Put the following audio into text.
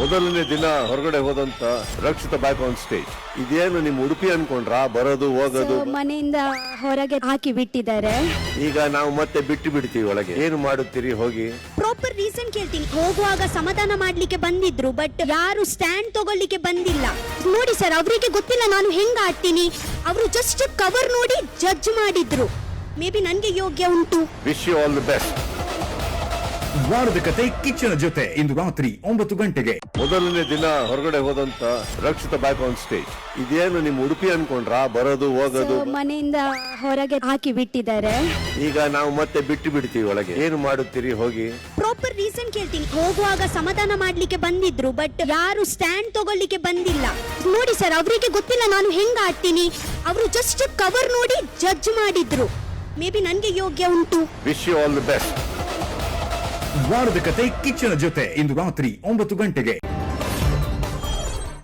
ಮೊದಲನೇ ದಿನ ಹೊರಗಡೆ ಹೋದಂತ ರಕ್ಷಿತ ಬ್ಯಾಕ್ ಆನ್ ಸ್ಟೇಜ್. ಇದೇನು ನಿಮ್ ಉಡುಪಿ ಅನ್ಕೊಂಡ್ರಾ ಬರೋದು ಹೋಗೋದು? ಮನೆಯಿಂದ ಹೊರಗೆ ಹಾಕಿ ಬಿಟ್ಟಿದ್ದಾರೆ. ಈಗ ನಾವು ಮತ್ತೆ ಬಿಟ್ಟು ಬಿಡ್ತೀವಿ ಒಳಗೆ. ಏನು ಮಾಡುತ್ತೀರಿ ಹೋಗಿ? ಪ್ರಾಪರ್ ರೀಸನ್ ಕೇಳ್ತೀನಿ. ಹೋಗುವಾಗ ಸಮಾಧಾನ ಮಾಡ್ಲಿಕ್ಕೆ ಬಂದಿದ್ರು, ಬಟ್ ಯಾರು ಸ್ಟ್ಯಾಂಡ್ ತಗೊಳ್ಳಿಕ್ಕೆ ಬಂದಿಲ್ಲ. ನೋಡಿ ಸರ್, ಅವರಿಗೆ ಗೊತ್ತಿಲ್ಲ ನಾನು ಹೆಂಗ ಆಡ್ತೀನಿ. ಅವರು ಜಸ್ಟ್ ಕವರ್ ನೋಡಿ ಜಡ್ಜ್ ಮಾಡಿದ್ರು. ಮೇ ಬಿ ನನ್ಗೆ ಯೋಗ್ಯ ಉಂಟು. Wish you all the best. ವಾರದ ಕತೆ ಕಿಚ್ಚನ ಜೊತೆ ಇಂದು ರಾತ್ರಿ 9 ಗಂಟೆಗೆ. ಮೊದಲನೇ ದಿನ ಹೊರಗಡೆ ಹೋದಂತ ರಕ್ಷಿತ ಬ್ಯಾಕ್ ಆನ್ ಸ್ಟೇಜ್. ಇದೇನು ನಿಮ್ ಉಡುಪಿ ಅನ್ಕೊಂಡ್ರಾ ಬರೋದು ಹೋಗೋದು? ಮನೆಯಿಂದ ಹೊರಗೆ ಹಾಕಿ ಬಿಟ್ಟಿದ್ದಾರೆ. ಈಗ ನಾವು ಮತ್ತೆ ಬಿಟ್ಟು ಬಿಡ್ತೀವಿ ಒಳಗೆ. ಏನು ಮಾಡುತ್ತೀರಿ ಹೋಗಿ? ಪ್ರಾಪರ್ ರೀಸನ್ ಕೇಳ್ತೀನಿ. ಹೋಗುವಾಗ ಸಮಾಧಾನ ಮಾಡ್ಲಿಕ್ಕೆ ಬಂದಿದ್ರು, ಬಟ್ ಯಾರು ಸ್ಟ್ಯಾಂಡ್ ತಗೊಳ್ಳಿಕ್ಕೆ ಬಂದಿಲ್ಲ. ನೋಡಿ ಸರ್, ಅವರಿಗೆ ಗೊತ್ತಿಲ್ಲ ನಾನು ಹೆಂಗ ಆಡ್ತೀನಿ. ಅವರು ಜಸ್ಟ್ ಕವರ್ ನೋಡಿ ಜಡ್ಜ್ ಮಾಡಿದ್ರು. ಮೇ ಬಿ ನನ್ಗೆ ಯೋಗ್ಯ ಉಂಟು. Wish you all the best. ವಾರದ ಕತೆ ಕಿಚ್ಚನ ಜೊತೆ ಇಂದು ರಾತ್ರಿ 9 ಗಂಟೆಗೆ.